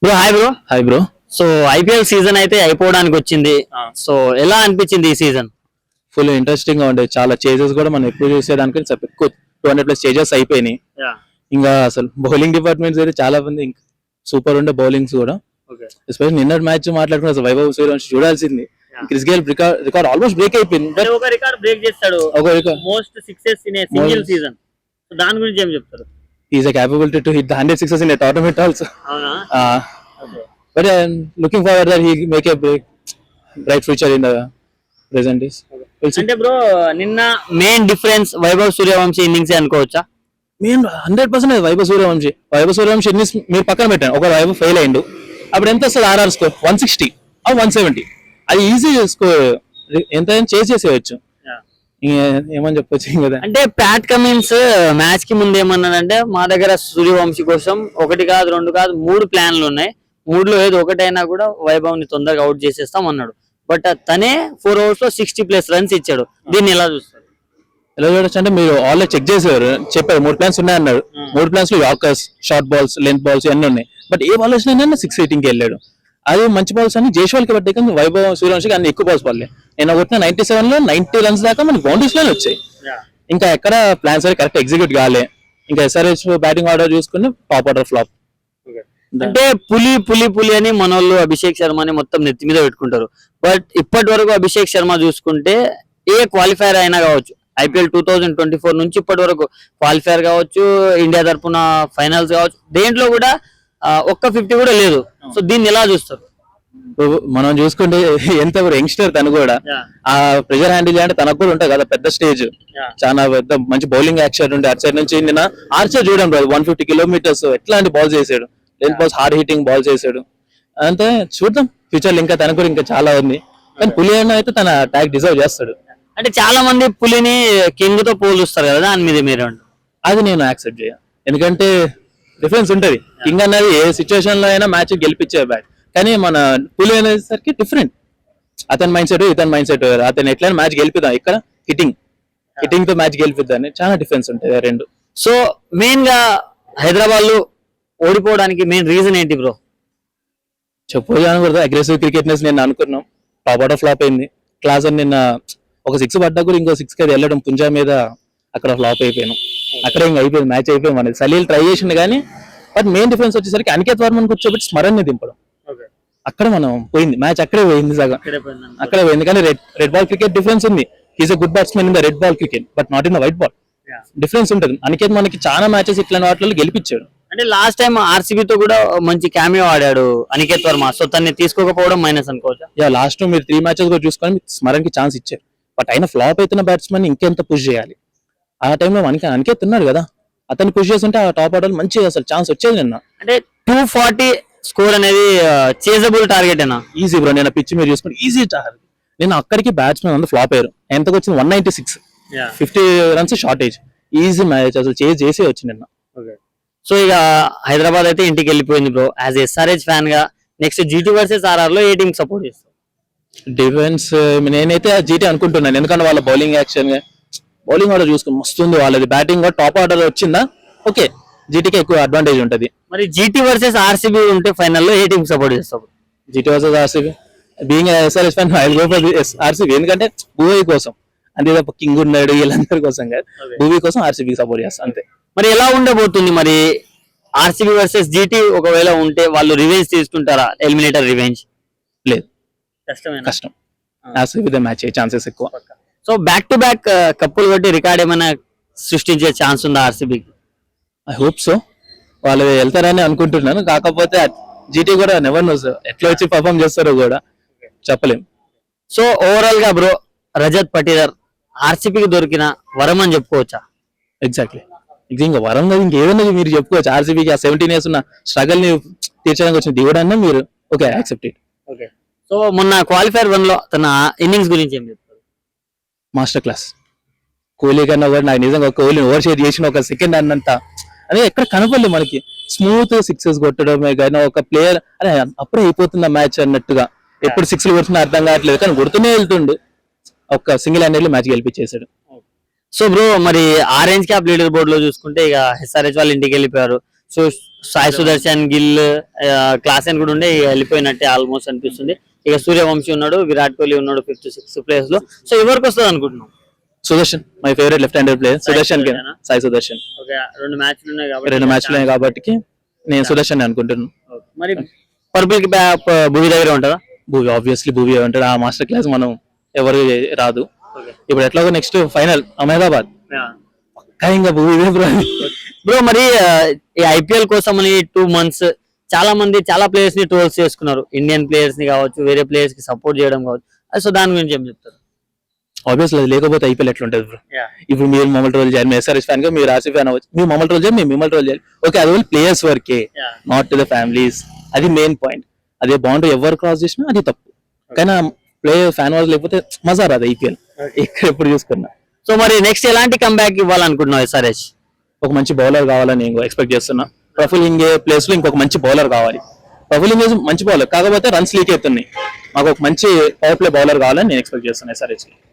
Bro hi bro. Hi bro. So IPL season అయితే అయిపోవడానికి వచ్చింది. సో ఎలా అనిపించింది ఈ సీజన్? ఫుల్ ఇంట్రెస్టింగ్ గా ఉండేది. చాలా చేజెస్ కూడా మనం ఎప్పుడు చూసేదానికి ఎక్కువ 200+ చేజెస్ అయిపోయినాయి. ఇంకా అసలు బౌలింగ్ డిపార్ట్మెంట్స్ అయితే చాలా మంది ఇంకా సూపర్ ఉండే బౌలింగ్స్ కూడా. ఎస్పెషల్లీ నిన్న మ్యాచ్ మాట్లాడుకున్న అసలు వైభవ్ సూర్యవంశీ చూడాల్సింది. Chris Gayle record almost break అయిపోయింది. ఒక రికార్డ్ బ్రేక్ చేస్తాడు, most sixes in a single season. So దాని గురించి ఏం చెప్తారు? Is a capability to hit the 100 sixes in a tournament also. అవునా? But I'm looking forward that he make a bright future in the present days. అంటే bro నిన్న main difference Vaibhav Suryavanshi innings అనుకోవచ్చా? మేము 100% Vaibhav Suryavanshi innings మీరు పక్కన పెట్టండి. ఒక వైభవ్ ఫెయిల్ అయ్యిండు, అప్పుడు ఎంత వస్తుంది ఆర్ఆర్ స్కోర్? 160 ఆ 170. అది ఈజీ స్కోర్, ఎంత చేసేసేయచ్చు. ఏమని చెప్పొచ్చు కదా. అంటే ప్యాట్ కమిన్స్ మ్యాచ్ కి ముందు ఏమన్నాడంటే, మా దగ్గర సూర్యవంశీ కోసం 1 కాదు 2 కాదు 3 ప్లాన్లు ఉన్నాయి, 3లో ఏదో ఒకటైనా కూడా వైభవ్ ని తొందరగా అవుట్ చేసేస్తాం అన్నాడు. బట్ తనే 4 overs లో 60+ రన్స్ ఇచ్చాడు. దీన్ని ఎలా చూస్తారు? ఎలా చూడొచ్చు అంటే, మీరు ఆల్రెడీ చెక్ చేసేవారు, చెప్పారు 3 ప్లాన్స్ ఉన్నాయి అన్నాడు. 3 ప్లాన్స్ లో yorkers, short balls, length balls అన్ని ఉన్నాయి. బట్ ఏ బాల్ వచ్చినా 6 రేటింగ్ కి వెళ్ళాడు. అది మంచి బాల్స్ అని జైస్వాల్ కి పట్టే, కానీ వైభవ్ సూర్యవంశీకి అన్ని ఎక్కువ బాల్స్ పడలేదు. నేను కొట్టిన 97 లో 90 రన్స్ దాకా మనకి బౌండరీస్ లోనే వచ్చాయి. ఇంకా ఎక్కడ ప్లాన్స్ అయితే కరెక్ట్ ఎగ్జిక్యూట్ కాలే. ఇంకా ఎస్ఆర్హెచ్ బ్యాటింగ్ ఆర్డర్ చూసుకుని టాప్ ఆర్డర్ ఫ్లాప్. అంటే పులి అని మనోళ్ళు అభిషేక్ శర్మని మొత్తం నెత్తి మీద పెట్టుకుంటారు. బట్ ఇప్పటి వరకు అభిషేక్ శర్మ చూసుకుంటే ఏ క్వాలిఫైర్ అయినా కావచ్చు, ఐపీఎల్ 2024 నుంచి ఇప్పటి వరకు క్వాలిఫైర్ కావచ్చు, ఇండియా తరఫున ఫైనల్స్ కావచ్చు, దేంట్లో కూడా ఒక్క 50 కూడా లేదు. సో దీన్ని ఎలా చూస్తారు? మనం చూసుకుంటే ఎంత యంగ్స్టర్ తను కూడా ఆ ప్రెజర్ హ్యాండిల్ చేయాలంటే తనకు కూడా ఉంటాయి కదా పెద్ద స్టేజ్. చాలా పెద్ద మంచి బౌలింగ్ యాక్షన్ ఉండే అటు సైడ్ నుంచి. నిన్న ఆర్చర్ చూడడం రాదు, 150 kilometers ఎట్లాంటి బాల్ చేసాడు, length balls, hard hitting ball చేసాడు. అంతే చూద్దాం ఫ్యూచర్ ఇంకా తన కూడా ఇంకా చాలా ఉంది. కానీ పులి అయితే తన ట్యాగ్ డిజర్వ్ చేస్తాడు. అంటే చాలా మంది పులిని కింగ్ తో పోలుస్తారు కదా, దాని మీద మీరు? అది నేను యాక్సెప్ట్ చేయ, ఎందుకంటే డిఫరెన్స్ ఉంటది. కింగ్ అన్నది ఏ సిచ్యువేషన్ లో అయినా మ్యాచ్ గెలిపించే బ్యాట్, కానీ మన పులి అనేసరికి డిఫరెంట్. అతని మైండ్ సెట్ ఇతని మైండ్ సెట్, అతను ఎట్లయినా మ్యాచ్ గెలిపిద్దాం, ఇక్కడ హిట్టింగ్ తో మ్యాచ్ గెలిపిద్దాం, చాలా డిఫరెన్స్ ఉంటుంది రెండు. సో మెయిన్ గా హైదరాబాద్ లో ఓడిపోవడానికి మెయిన్ రీజన్ ఏంటి బ్రో? చెప్పాను కూడా అగ్రెసివ్ క్రికెట్నెస్. నేను అనుకున్నాం టాప్ ఆర్డర్ ఫ్లాప్ అయింది. క్లాస్ అని నిన్న ఒక 6 పడ్డా కూడా ఇంకో 6 అది వెళ్ళడం పుంజా మీద, అక్కడ ఫ్లాప్ అయిపోయాను. అక్కడ ఇంకా అయిపోయింది, మ్యాచ్ అయిపోయింది మనది. సలీల్ ట్రై చేసింది కానీ, బట్ మెయిన్ డిఫరెన్స్ వచ్చేసరికి అనికేత్ వర్మన్ కూర్చోబెట్టి స్మరణ్ దింపడం, అక్కడ మనం పోయింది మ్యాచ్, అక్కడే పోయింది సగం, అక్కడే పోయింది. కానీ రెడ్ బాల్ క్రికెట్ డిఫరెన్స్ ఉంది. Is a good batsmen in the red ball cricket, but not in the white ball. Difference ఉంటుంది. అనికేత్ మనకి చాలా మ్యాచెస్ ఇట్లాంటి వాటిలో గెలిపించాడు. అంటే లాస్ట్ టైం ఆర్సీబీతో కూడా మంచి క్యామియో ఆడాడు అనికేత్ వర్మ. సో తన్ని తీసుకోకపోవడం మైనస్ అనుకోవచ్చా? లాస్ట్ మీరు 3 మ్యాచెస్ కూడా చూసుకొని స్మరణ్ కి ఛాన్స్ ఇచ్చారు. బట్ అయినా ఫ్లాప్ అవుతున్న బ్యాట్స్మెన్ ఇంకెంత పుష్ చేయాలి. ఆ టైంలో అనికేత్ ఉన్నాడు కదా, అతన్ని పుష్ చేస్తుంటే ఆ టాప్ ఆర్డర్ మంచి అసలు ఛాన్స్ వచ్చేది నిన్న. అంటే 240 స్కోర్ అనేది చేజబుల్ టార్గెట్ అయినా ఈజీ బ్రో. నేను పిచ్ మీరు చూసుకుంటే ఈజీ టార్గెట్. నేను అక్కడికి బ్యాట్స్మెన్ అందరూ ఫ్లాప్ అయ్యారు. ఎంతకు వచ్చింది? 196, 50 runs షార్టేజ్. ఈజీ మ్యాచ్ అసలు చేసే వచ్చింది నిన్న. సో ఇక హైదరాబాద్ అయితే ఇంటికి వెళ్ళిపోయింది బ్రో. యాజ్ ఎస్ఆర్హెచ్ ఫ్యాన్ గా నెక్స్ట్ జీటీ వర్సెస్ ఆర్ఆర్ లో ఏ టీం సపోర్ట్ చేస్తారు? డిఫెన్స్ నేనైతే జీటీ అనుకుంటున్నాను, ఎందుకంటే వాళ్ళ బౌలింగ్ యాక్షన్, బౌలింగ్ ఆర్డర్ చూసుకుని మస్తుంది వాళ్ళది. బ్యాటింగ్ కూడా టాప్ ఆర్డర్ వచ్చిందా ఓకే, జీటీకి ఎక్కువ అడ్వాంటేజ్ ఉంటుంది. మరి జీటీ వర్సెస్ ఆర్సీబీ ఉంటే ఫైనల్ లో ఏ టీం సపోర్ట్ చేస్తారు? GT versus RCB. Being SRH fan I go for RCB, ఎందుకంటే భూవీ కోసం, అంతే తప్ప కింగ్ ఉన్నాడు వీళ్ళందరి కోసం కాదు, భూవీ కోసం ఆర్సీబీకి సపోర్ట్ చేస్తాను అంతే. మరి ఎలా ఉండబోతుంది మరి ఆర్సీబీ వర్సెస్ జీటీ ఒకవేళ ఉంటే? వాళ్ళు రివెంజ్ తీసుకుంటారా? ఎలిమినేటర్ రివెంజ్ లేదు, కష్టం. ఆర్సీబీ మ్యాచ్ అయ్యే ఛాన్సెస్ ఎక్కువ. సో బ్యాక్ టు బ్యాక్ కప్పులు కొట్టి రికార్డ్ ఏమైనా సృష్టించే ఛాన్స్ ఉందా ఆర్సీబీకి? I hope so. వాళ్ళు వెళ్తారని అనుకుంటున్నాను. కాకపోతే జీటీ కూడా నెవర్ నోస్, ఎట్లా వచ్చి పర్ఫామ్ చేస్తారో కూడా చెప్పలేం. సో ఓవరాల్ గా బ్రో, రజత్ పటీదార్ ఆర్సీబీకి దొరికిన వరం అని చెప్పుకోవచ్చా? ఎగ్జాక్ట్లీ. ఇంకా వరం కాదు, ఇంకేదన్నా మీరు చెప్పుకోవచ్చు. ఆర్సీబీకి ఆ 17 years ఉన్న స్ట్రగల్ ని తీర్చడానికి వచ్చిన దిగుడన్నా మీరు ఓకే యాక్సెప్ట్ ఇట్. సో మొన్న క్వాలిఫైర్ 1 లో తన ఇన్నింగ్స్ గురించి ఏం చెప్తారు? Master class. కోహ్లీ కన్నా కూడా నాకు నిజంగా కోహ్లీని ఓవర్ షేర్ చేసిన ఒక సెకండ్ అన్నంత అదే ఎక్కడ కనపడలేదు మనకి. స్మూత్ 6 కొట్టడమే కానీ ఒక ప్లేయర్ అరే అప్పుడే అయిపోతున్న మ్యాచ్ అన్నట్టుగా, ఎప్పుడు 6 కొడుతున్నా అర్థం కావట్లేదు, కానీ కొడుతూనే వెళ్తుండు. ఒక సింగిల్ హ్యాండెడ్లీ మ్యాచ్ గెలిపించేశాడు. సో బ్రో, మరి ఆరెంజ్ క్యాప్ లీడర్ బోర్డ్ లో చూసుకుంటే ఇక ఎస్ఆర్హెచ్ వాళ్ళు ఇంటికి వెళ్ళిపోయారు. సో సాయి సుదర్శన్ గిల్ క్లాస్ అని కూడా ఉండే ఇక వెళ్ళిపోయినట్టే ఆల్మోస్ట్ అనిపిస్తుంది. ఇక సూర్యవంశీ ఉన్నాడు, విరాట్ కోహ్లీ ఉన్నాడు 5th 6th ప్లేస్ లో. సో ఎవరికి వస్తుంది అనుకుంటున్నాం? Sudarshan my favourite left hander player Sudarshan కి సుదర్శనా? సాయి సుదర్శన్. ఓకే, 2 మ్యాచ్లు ఉన్నాయి కాబట్టి 2 మ్యాచ్లు ఉన్నాయి కాబట్టి నేను సుదర్శన్ అనుకుంటున్నాను. Okay. మరి పర్పుల్ కి భూమి దగ్గర ఉంటుందా? భూవి ఆబ్వియస్లీ భూవి ఉంటాడు. ఆ మాస్టర్ క్లాస్ మనం ఎవరు రాదు. Okay. ఇప్పుడు ఎట్లాగో నెక్స్ట్ ఫైనల్ అహ్మదాబాద్ ఇంకా భూవి బ్రో మరి ఈ ఐపీఎల్ కోసం అని 2 months చాలా మంది చాలా ప్లేయర్స్ ని ట్రోల్స్ చేసుకున్నారు, ఇండియన్ ప్లేయర్స్ ని కావచ్చు, వేరే ప్లేయర్స్ కి సపోర్ట్ చేయడం కావచ్చు. సో దాని గురించి ఏం చెప్తారు? ఆబ్వియస్లీ అది లేకపోతే ఐపీఎల్ ఎట్లా ఉంటుంది బ్రో? ఇప్పుడు మీరు మమ్మల్ని ట్రోల్ చేయాలి, మీరు ఎస్ఆర్ఎస్ ఫ్యాన్ గా మీరు ఆర్సీ ఫ్యాన్ అవ్వచ్చు, మీరు మమ్మల్ని ట్రోల్ చేయాలి, మేము మిమ్మల్ని ట్రోల్ చేయాలి. ఓకే, అది ప్లేయర్స్ వరకే, నాట్ టు ద ఫ్యామిలీస్. అది మెయిన్ పాయింట్. అదే బౌండరీ ఎవరు క్రాస్ చేసినా అది తప్పు. కానీ ప్లేయర్ ఫ్యాన్ వాళ్ళు లేకపోతే మజా రాదు ఐపీఎల్ ఇక్కడ ఎప్పుడు చూసుకున్నా. సో మరి నెక్స్ట్ ఎలాంటి కంబ్యాక్ ఇవ్వాలనుకుంటున్నావు ఎస్ఆర్హెచ్? ఒక మంచి బౌలర్ కావాలని నేను ఎక్స్పెక్ట్ చేస్తున్నా. ప్రఫుల్ ఇంగే ప్లేస్ లో ఇంకొక మంచి బౌలర్ కావాలి. ప్రఫుల్ ఇంగే మంచి బౌలర్, కాకపోతే రన్స్ లీక్ అవుతున్నాయి. మాకు ఒక మంచి పవర్ ప్లే బౌలర్ కావాలని నేను ఎక్స్పెక్ట్ చేస్తున్నా ఎస్ఆర్హెచ్.